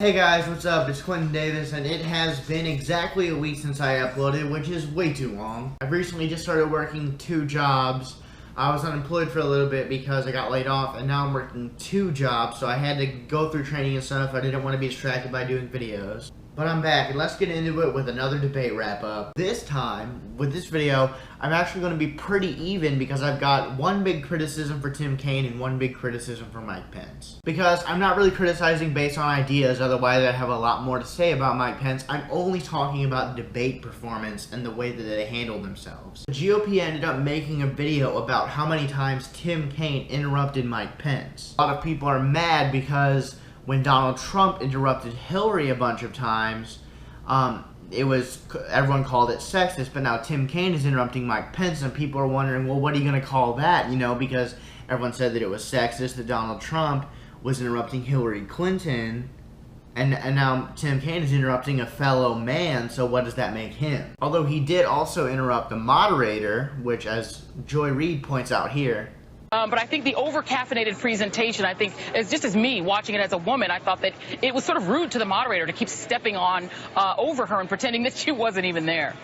Hey guys, what's up? It's Quentin Davis, and it has been exactly a week since I uploaded, which is way too long. I've recently just started working 2 jobs. I was unemployed for a little bit because I got laid off, and now I'm working 2 jobs, so I had to go through training and stuff. I didn't want to be distracted by doing videos. But I'm back, and let's get into it with another debate wrap-up. This time, with this video, I'm actually going to be pretty even because I've got one big criticism for Tim Kaine and one big criticism for Mike Pence. Because I'm not really criticizing based on ideas, otherwise I'd have a lot more to say about Mike Pence. I'm only talking about debate performance and the way that they handled themselves. The GOP ended up making a video about how many times Tim Kaine interrupted Mike Pence. A lot of people are mad because when Donald Trump interrupted Hillary a bunch of times, everyone called it sexist, but now Tim Kaine is interrupting Mike Pence, and people are wondering, well, what are you going to call that? You know, because everyone said that it was sexist that Donald Trump was interrupting Hillary Clinton, and now Tim Kaine is interrupting a fellow man, so what does that make him? Although he did also interrupt the moderator, which, as Joy Reid points out here, but I think the over-caffeinated presentation, I think, is just as me watching it as a woman, I thought that it was sort of rude to the moderator to keep stepping on over her and pretending that she wasn't even there.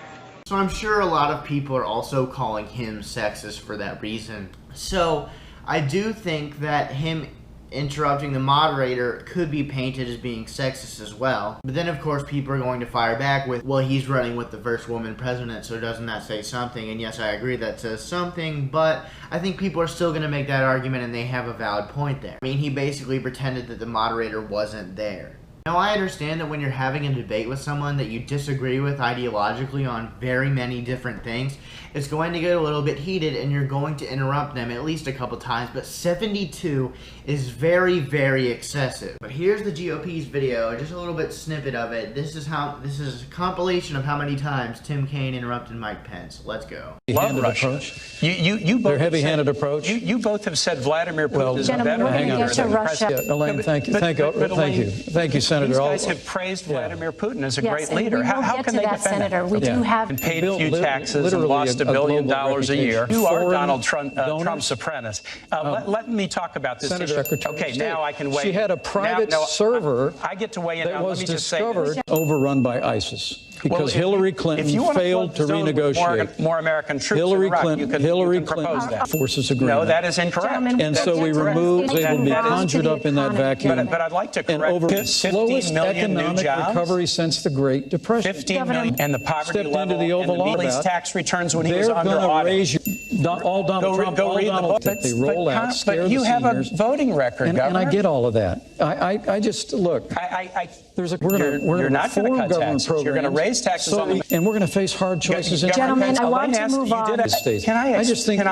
So I'm sure a lot of people are also calling him sexist for that reason. So I do think that him interrupting the moderator could be painted as being sexist as well. But then of course people are going to fire back with, well, he's running with the first woman president, so doesn't that say something? And yes, I agree that says something, but I think people are still going to make that argument, and they have a valid point there. I mean, he basically pretended that the moderator wasn't there. Now, I understand that when you're having a debate with someone that you disagree with ideologically on very many different things, it's going to get a little bit heated and you're going to interrupt them at least a couple times, but 72 is very, very excessive. But here's the GOP's video, just a little bit snippet of it. This is a compilation of how many times Tim Kaine interrupted Mike Pence. Let's go. Love Russia. You both their heavy-handed approach. You both have said Vladimir Putin is a better leader than the president. Elaine, thank you, Senator. These guys have praised Vladimir Putin as a great leader. How can they defend Senator? We do have and paid a few taxes and lost $1 billion a year. You are Donald Trump's apprentice. Let me talk about this issue. Okay, now I can weigh. She had a private server. I get to weigh in. That was discovered overrun by ISIS. Because Hillary Clinton failed to renegotiate. More American troops Hillary Clinton forces agreement. No, that is incorrect. And so we removed, they will be conjured up in that vacuum. But I'd like to correct, and over the slowest economic recovery since the Great Depression. 15 million, and the poverty level into the Oval and the Middle East tax returns when he was under audit. All Donald Trump, all Donald Trump, they roll out, scare the seniors. But you have a voting record, Governor. And I get all of that. I just, look, we're not going to cut taxes. You're going to raise taxes on them. And we're going to face hard choices. Gentlemen, I want to move on. I just think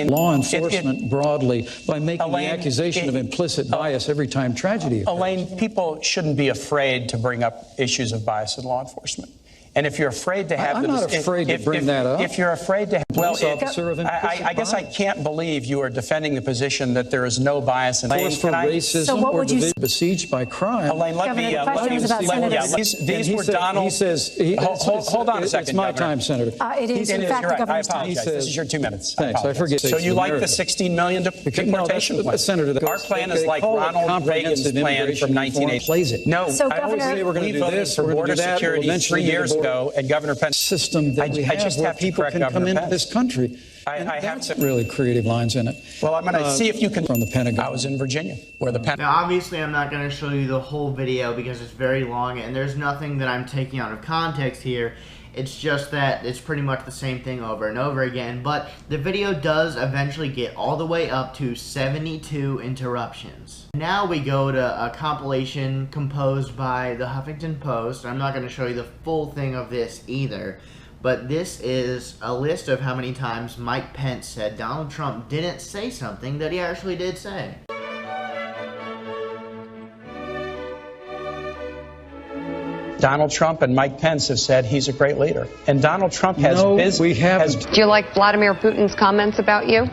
law enforcement broadly, by making the accusation of implicit bias every time tragedy occurs. Elaine, people shouldn't be afraid to bring up issues of bias in law enforcement. And if you're afraid to have I'm not afraid to bring that up. If you're afraid to, I guess I can't believe you are defending the position that there is no bias in force for racism or division, besieged by crime. Elaine, these were Donald. He says, hold on a second. It's my time, Senator. It is, in fact, the governor's time. This is your 2 minutes. Thanks, I forget. So you like the 16 million deportation plan? Senator, our plan is like Ronald Reagan's plan from 1980. No, I always say we're going to do this, for border security 3 years ago, and Governor Pence system that we have where people can come into this country. I have some really creative lines in it. Well, I'm going to see if you can. From the Pentagon. I was in Virginia, where the Pentagon. Now, obviously, I'm not going to show you the whole video because it's very long, and there's nothing that I'm taking out of context here. It's just that it's pretty much the same thing over and over again, but the video does eventually get all the way up to 72 interruptions. Now we go to a compilation composed by the Huffington Post. I'm not going to show you the full thing of this either, but this is a list of how many times Mike Pence said Donald Trump didn't say something that he actually did say. Donald Trump and Mike Pence have said he's a great leader. And Donald Trump has we haven't. Do you like Vladimir Putin's comments about you?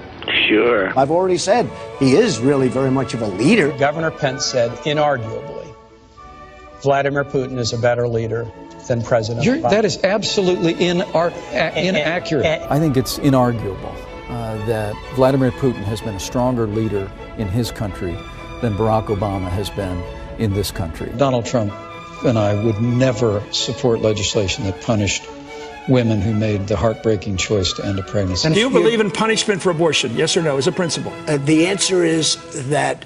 Sure. I've already said he is really very much of a leader. Governor Pence said, inarguably, Vladimir Putin is a better leader than President Obama. That is absolutely inaccurate. I think it's inarguable that Vladimir Putin has been a stronger leader in his country than Barack Obama has been in this country. Donald Trump and I would never support legislation that punished women who made the heartbreaking choice to end a pregnancy. Do you believe in punishment for abortion? Yes or no, as a principle? The answer is that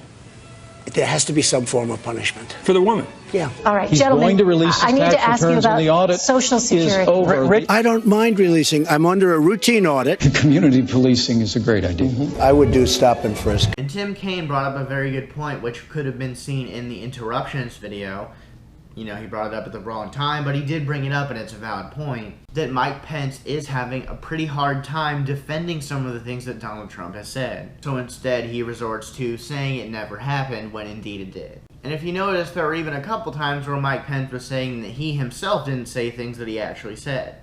there has to be some form of punishment. For the woman? Yeah. All right, He's gentlemen, going to release I his need to tax ask you returns and the about audit Social Security. is over. I don't mind releasing. I'm under a routine audit. Community policing is a great idea. I would do stop and frisk. And Tim Kaine brought up a very good point, which could have been seen in the interruptions video. You know, he brought it up at the wrong time, but he did bring it up, and it's a valid point, that Mike Pence is having a pretty hard time defending some of the things that Donald Trump has said. So instead, he resorts to saying it never happened when indeed it did. And if you notice, there were even a couple times where Mike Pence was saying that he himself didn't say things that he actually said.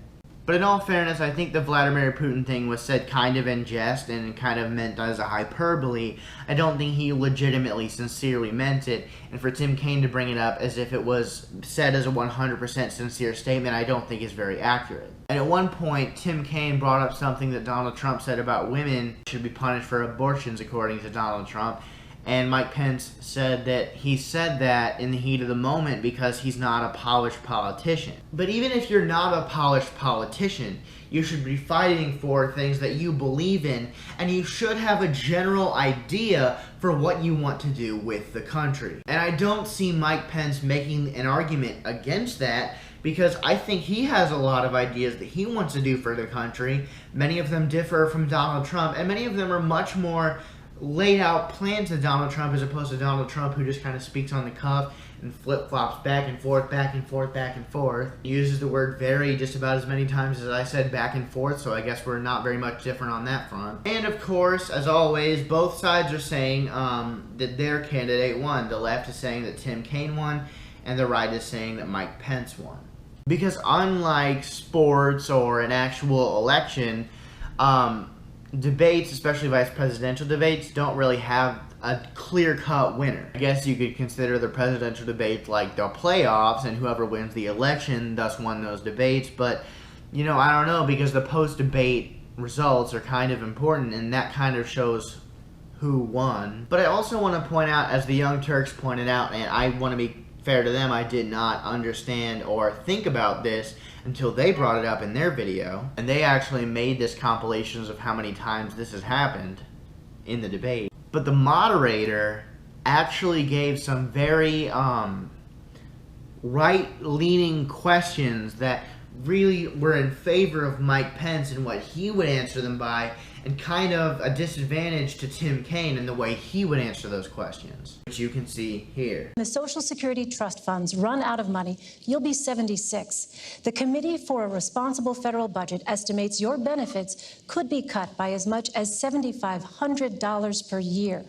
But in all fairness, I think the Vladimir Putin thing was said kind of in jest and kind of meant as a hyperbole. I don't think he legitimately, sincerely meant it. And for Tim Kaine to bring it up as if it was said as a 100% sincere statement, I don't think is very accurate. And at one point, Tim Kaine brought up something that Donald Trump said about women should be punished for abortions, according to Donald Trump. And Mike Pence said that he said that in the heat of the moment because he's not a polished politician. But even if you're not a polished politician, you should be fighting for things that you believe in, and you should have a general idea for what you want to do with the country. And I don't see Mike Pence making an argument against that, because I think he has a lot of ideas that he wants to do for the country. Many of them differ from Donald Trump, and many of them are much more laid out plans to Donald Trump, as opposed to Donald Trump, who just kind of speaks on the cuff and flip-flops back and forth, back and forth, back and forth. He uses the word very just about as many times as I said back and forth, so I guess we're not very much different on that front. And of course, as always, both sides are saying that their candidate won. The left is saying that Tim Kaine won, and the right is saying that Mike Pence won. Because unlike sports or an actual election, debates, especially vice presidential debates, don't really have a clear-cut winner. I guess you could consider the presidential debates like the playoffs, and whoever wins the election thus won those debates, but, you know, I don't know, because the post-debate results are kind of important, and that kind of shows who won. But I also want to point out, as the Young Turks pointed out, and I want to be fair to them, I did not understand or think about this until they brought it up in their video, and they actually made this compilations of how many times this has happened in the debate. But the moderator actually gave some very right-leaning questions that really were in favor of Mike Pence and what he would answer them by, and kind of a disadvantage to Tim Kaine in the way he would answer those questions, which you can see here. The Social Security trust funds run out of money, you'll be 76. The Committee for a Responsible Federal Budget estimates your benefits could be cut by as much as $7,500 per year.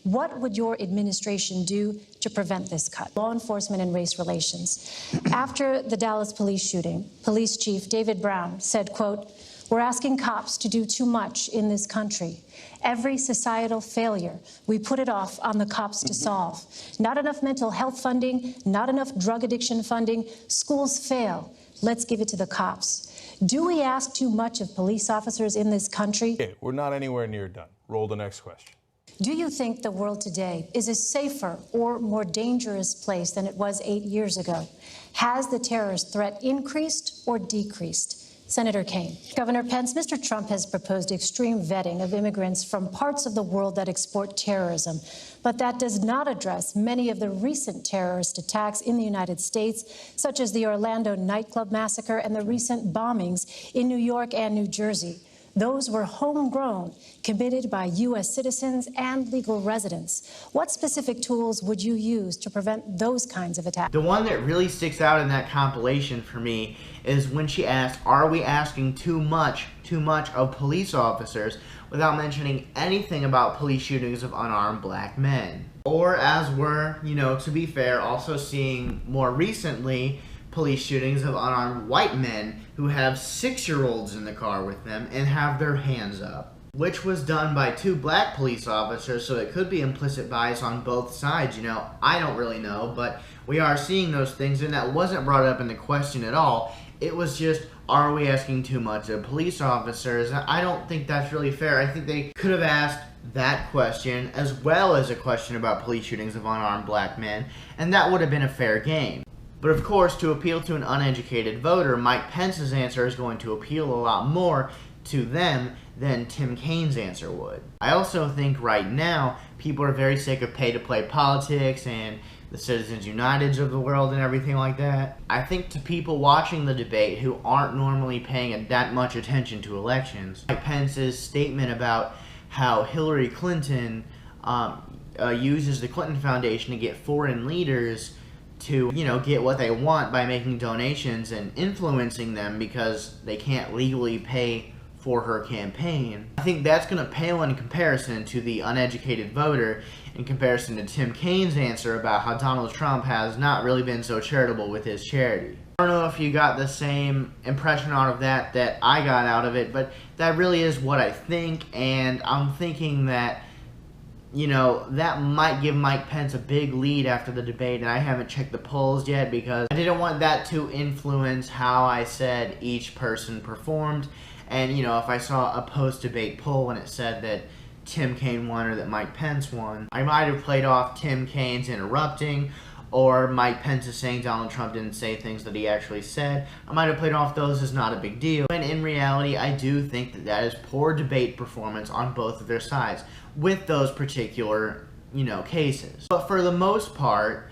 What would your administration do to prevent this cut? Law enforcement and race relations. After the Dallas police shooting, Police Chief David Brown said, quote, "We're asking cops to do too much in this country. Every societal failure, we put it off on the cops to solve. Not enough mental health funding, not enough drug addiction funding. Schools fail. Let's give it to the cops." Do we ask too much of police officers in this country? Okay, we're not anywhere near done. Roll the next question. Do you think the world today is a safer or more dangerous place than it was 8 years ago? Has the terrorist threat increased or decreased? Senator Kaine. Governor Pence, Mr. Trump has proposed extreme vetting of immigrants from parts of the world that export terrorism, but that does not address many of the recent terrorist attacks in the United States, such as the Orlando nightclub massacre and the recent bombings in New York and New Jersey. Those were homegrown, committed by U.S. citizens and legal residents. What specific tools would you use to prevent those kinds of attacks? The one that really sticks out in that compilation for me is when she asked, are we asking too much of police officers, without mentioning anything about police shootings of unarmed black men. Or as we're, to be fair, also seeing more recently, police shootings of unarmed white men who have 6-year-olds in the car with them and have their hands up, which was done by 2 black police officers, so it could be implicit bias on both sides. I don't really know, but we are seeing those things, and that wasn't brought up in the question at all. It was just, are we asking too much of police officers? I don't think that's really fair. I think they could have asked that question as well as a question about police shootings of unarmed black men, and that would have been a fair game. But of course, to appeal to an uneducated voter, Mike Pence's answer is going to appeal a lot more to them than Tim Kaine's answer would. I also think right now, people are very sick of pay-to-play politics and the Citizens Uniteds of the world and everything like that. I think to people watching the debate who aren't normally paying that much attention to elections, Mike Pence's statement about how Hillary Clinton uses the Clinton Foundation to get foreign leaders to, get what they want by making donations and influencing them because they can't legally pay for her campaign. I think that's going to pale in comparison to the uneducated voter, in comparison to Tim Kaine's answer about how Donald Trump has not really been so charitable with his charity. I don't know if you got the same impression out of that I got out of it, but that really is what I think, and I'm thinking that, that might give Mike Pence a big lead after the debate, and I haven't checked the polls yet because I didn't want that to influence how I said each person performed. And, if I saw a post-debate poll and it said that Tim Kaine won or that Mike Pence won, I might have played off Tim Kaine's interrupting or Mike Pence is saying Donald Trump didn't say things that he actually said. I might have played off those as not a big deal. And in reality, I do think that is poor debate performance on both of their sides with those particular, cases. But for the most part,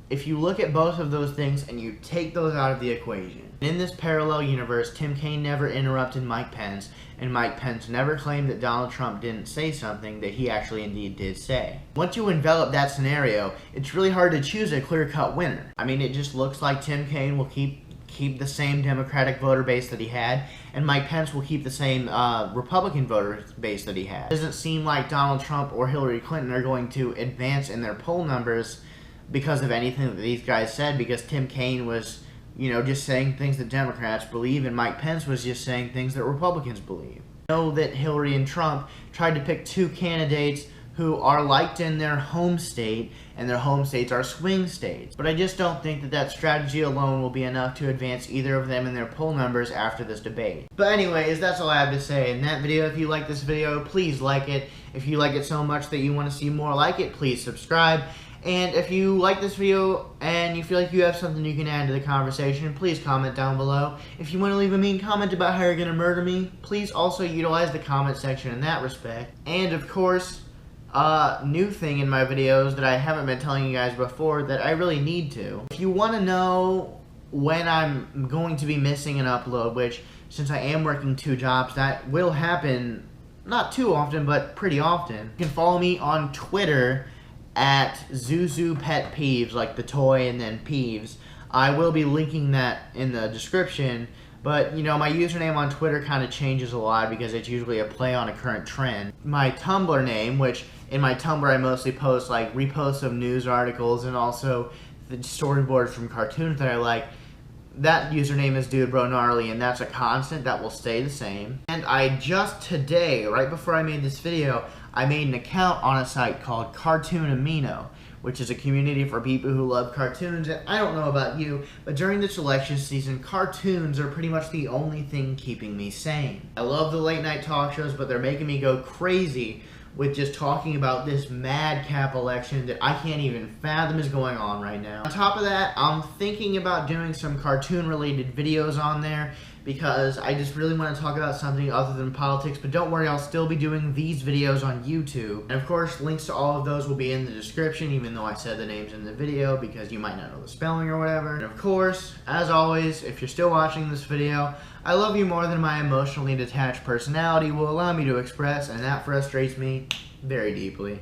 if you look at both of those things and you take those out of the equation, in this parallel universe, Tim Kaine never interrupted Mike Pence, and Mike Pence never claimed that Donald Trump didn't say something that he actually indeed did say. Once you envelop that scenario, it's really hard to choose a clear-cut winner. I mean, it just looks like Tim Kaine will keep the same Democratic voter base that he had, and Mike Pence will keep the same Republican voter base that he had. It doesn't seem like Donald Trump or Hillary Clinton are going to advance in their poll numbers because of anything that these guys said, because Tim Kaine was, just saying things that Democrats believe, and Mike Pence was just saying things that Republicans believe. I know that Hillary and Trump tried to pick two candidates who are liked in their home state, and their home states are swing states. But I just don't think that strategy alone will be enough to advance either of them in their poll numbers after this debate. But anyways, that's all I have to say in that video. If you like this video, please like it. If you like it so much that you want to see more like it, please subscribe. And if you like this video and you feel like you have something you can add to the conversation, please comment down below. If you want to leave a mean comment about how you're going to murder me, please also utilize the comment section in that respect. And of course, new thing in my videos that I haven't been telling you guys before that I really need to. If you want to know when I'm going to be missing an upload, which since I am working 2 jobs, that will happen not too often, but pretty often. You can follow me on Twitter at ZuzuPetPeeves, like the toy and then Peeves. I will be linking that in the description, but my username on Twitter kind of changes a lot because it's usually a play on a current trend. My Tumblr name, which in my Tumblr I mostly post like reposts of news articles and also the storyboards from cartoons that I like, that username is dudebrognarly, and that's a constant that will stay the same. And I just today, right before I made this video, I made an account on a site called Cartoon Amino, which is a community for people who love cartoons. And I don't know about you, but during this election season, cartoons are pretty much the only thing keeping me sane. I love the late night talk shows, but they're making me go crazy with just talking about this madcap election that I can't even fathom is going on right now. On top of that, I'm thinking about doing some cartoon-related videos on there because I just really want to talk about something other than politics, but don't worry, I'll still be doing these videos on YouTube. And of course, links to all of those will be in the description, even though I said the names in the video because you might not know the spelling or whatever. And of course, as always, if you're still watching this video, I love you more than my emotionally detached personality will allow me to express, and that frustrates me very deeply.